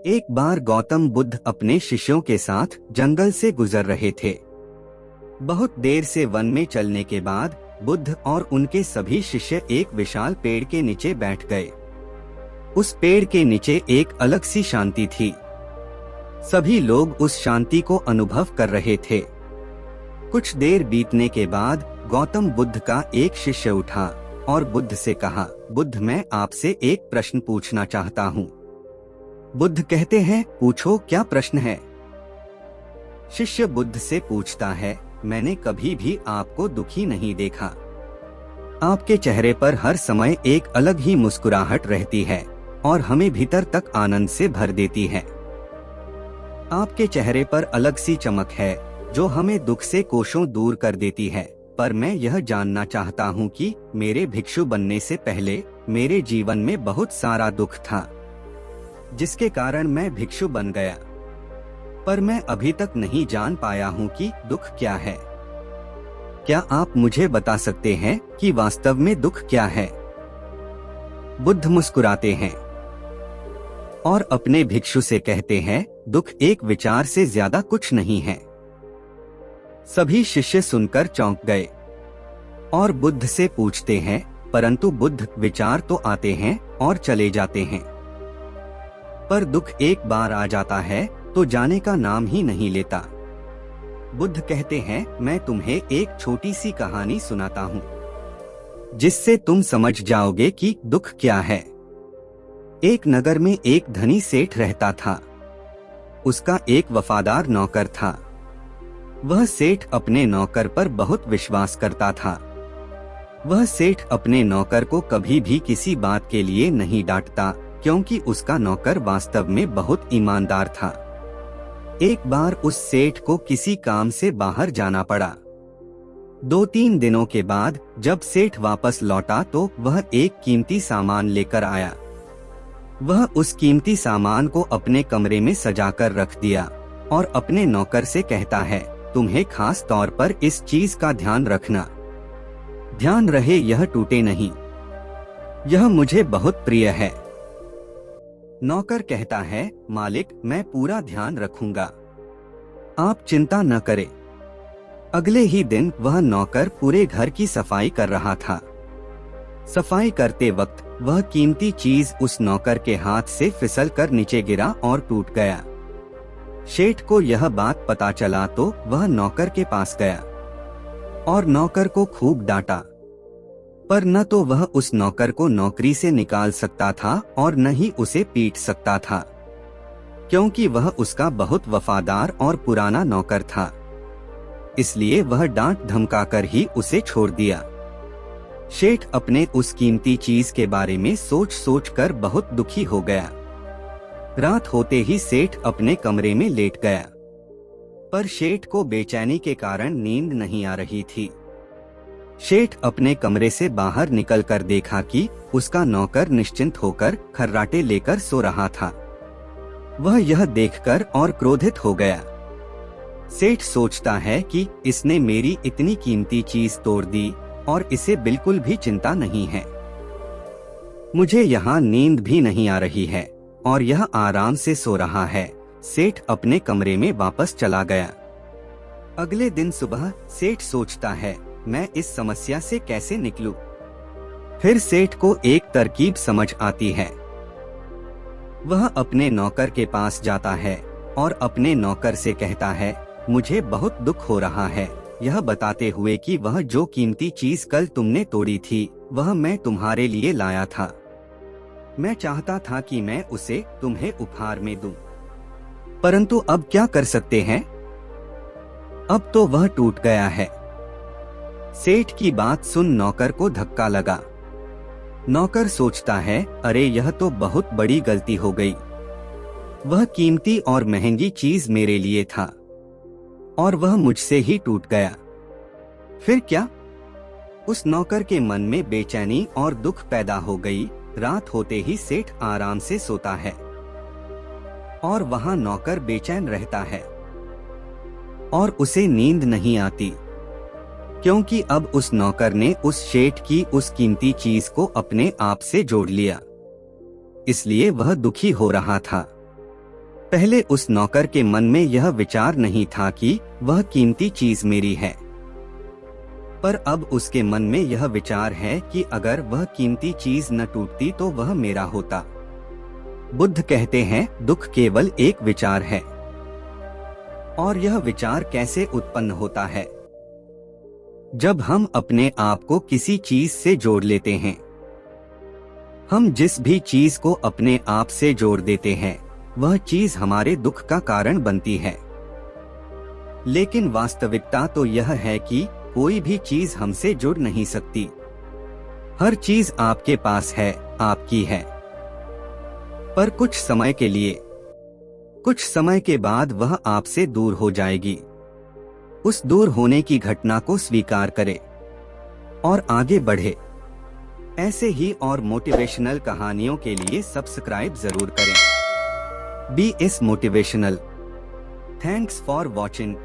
एक बार गौतम बुद्ध अपने शिष्यों के साथ जंगल से गुजर रहे थे। बहुत देर से वन में चलने के बाद बुद्ध और उनके सभी शिष्य एक विशाल पेड़ के नीचे बैठ गए। उस पेड़ के नीचे एक अलग सी शांति थी। सभी लोग उस शांति को अनुभव कर रहे थे। कुछ देर बीतने के बाद गौतम बुद्ध का एक शिष्य उठा और बुद्ध से कहा, बुद्ध, मैं आपसे एक प्रश्न पूछना चाहता हूँ। बुद्ध कहते हैं, पूछो, क्या प्रश्न है? शिष्य बुद्ध से पूछता है, मैंने कभी भी आपको दुखी नहीं देखा। आपके चेहरे पर हर समय एक अलग ही मुस्कुराहट रहती है और हमें भीतर तक आनंद से भर देती है। आपके चेहरे पर अलग सी चमक है जो हमें दुख से कोसों दूर कर देती है। पर मैं यह जानना चाहता हूँ कि मेरे भिक्षु बनने से पहले मेरे जीवन में बहुत सारा दुख था, जिसके कारण मैं भिक्षु बन गया। पर मैं अभी तक नहीं जान पाया हूँ कि दुख क्या है। क्या आप मुझे बता सकते हैं कि वास्तव में दुख क्या है? बुद्ध मुस्कुराते हैं और अपने भिक्षु से कहते हैं, दुख एक विचार से ज्यादा कुछ नहीं है। सभी शिष्य सुनकर चौंक गए और बुद्ध से पूछते हैं, परंतु बुद्ध, विचार तो आते हैं और चले जाते हैं, पर दुख एक बार आ जाता है तो जाने का नाम ही नहीं लेता। बुद्ध कहते हैं, मैं तुम्हें एक छोटी सी कहानी सुनाता हूँ, जिससे तुम समझ जाओगे कि दुख क्या है। एक नगर में एक धनी सेठ रहता था। उसका एक वफादार नौकर था। वह सेठ अपने नौकर पर बहुत विश्वास करता था। वह सेठ अपने नौकर को कभी भी किसी बात के लिए नहीं डांटता, क्योंकि उसका नौकर वास्तव में बहुत ईमानदार था। एक बार उस सेठ को किसी काम से बाहर जाना पड़ा। 2-3 दिनों के बाद जब सेठ वापस लौटा तो वह एक कीमती सामान लेकर आया। वह उस कीमती सामान को अपने कमरे में सजाकर रख दिया और अपने नौकर से कहता है, तुम्हें खास तौर पर इस चीज का ध्यान रखना। ध्यान रहे यह टूटे नहीं। यह मुझे बहुत प्रिय है। नौकर कहता है, मालिक, मैं पूरा ध्यान रखूंगा, आप चिंता न करें। अगले ही दिन वह नौकर पूरे घर की सफाई कर रहा था। सफाई करते वक्त वह कीमती चीज उस नौकर के हाथ से फिसलकर नीचे गिरा और टूट गया। सेठ को यह बात पता चला तो वह नौकर के पास गया और नौकर को खूब डांटा। पर न तो वह उस नौकर को नौकरी से निकाल सकता था और न ही उसे पीट सकता था, क्योंकि वह उसका बहुत वफादार और पुराना नौकर था। इसलिए वह डांट धमकाकर ही उसे छोड़ दिया। सेठ अपने उस कीमती चीज के बारे में सोच सोच कर बहुत दुखी हो गया। रात होते ही सेठ अपने कमरे में लेट गया, पर सेठ को बेचैनी के कारण नींद नहीं आ रही थी। सेठ अपने कमरे से बाहर निकलकर देखा कि उसका नौकर निश्चिंत होकर खर्राटे लेकर सो रहा था। वह यह देखकर और क्रोधित हो गया। सेठ सोचता है कि इसने मेरी इतनी कीमती चीज तोड़ दी और इसे बिल्कुल भी चिंता नहीं है। मुझे यहाँ नींद भी नहीं आ रही है और यह आराम से सो रहा है। सेठ अपने कमरे में वापस चला गया। अगले दिन सुबह सेठ सोचता है, मैं इस समस्या से कैसे निकलूं? फिर सेठ को एक तरकीब समझ आती है। वह अपने नौकर के पास जाता है और अपने नौकर से कहता है, मुझे बहुत दुख हो रहा है, यह बताते हुए कि वह जो कीमती चीज कल तुमने तोड़ी थी वह मैं तुम्हारे लिए लाया था। मैं चाहता था कि मैं उसे तुम्हें उपहार में दूं, परंतु अब क्या कर सकते हैं? अब तो वह टूट गया है। सेठ की बात सुन नौकर को धक्का लगा। नौकर सोचता है, अरे यह तो बहुत बड़ी गलती हो गई। वह कीमती और महंगी चीज मेरे लिए था और वह मुझसे ही टूट गया। फिर क्या? उस नौकर के मन में बेचैनी और दुख पैदा हो गई। रात होते ही सेठ आराम से सोता है और वहां नौकर बेचैन रहता है और उसे नींद नहीं आती, क्योंकि अब उस नौकर ने उस सेठ की उस कीमती चीज को अपने आप से जोड़ लिया। इसलिए वह दुखी हो रहा था। पहले उस नौकर के मन में यह विचार नहीं था कि वह कीमती चीज मेरी है, पर अब उसके मन में यह विचार है कि अगर वह कीमती चीज न टूटती तो वह मेरा होता। बुद्ध कहते हैं, दुख केवल एक विचार है। और यह विचार कैसे उत्पन्न होता है? जब हम अपने आप को किसी चीज से जोड़ लेते हैं। हम जिस भी चीज को अपने आप से जोड़ देते हैं, वह चीज हमारे दुख का कारण बनती है। लेकिन वास्तविकता तो यह है कि कोई भी चीज हमसे जुड़ नहीं सकती। हर चीज आपके पास है, आपकी है। पर कुछ समय के लिए, कुछ समय के बाद वह आपसे दूर हो जाएगी। उस दूर होने की घटना को स्वीकार करें और आगे बढ़े। ऐसे ही और मोटिवेशनल कहानियों के लिए सब्सक्राइब जरूर करें। BS motivational. Thanks for watching.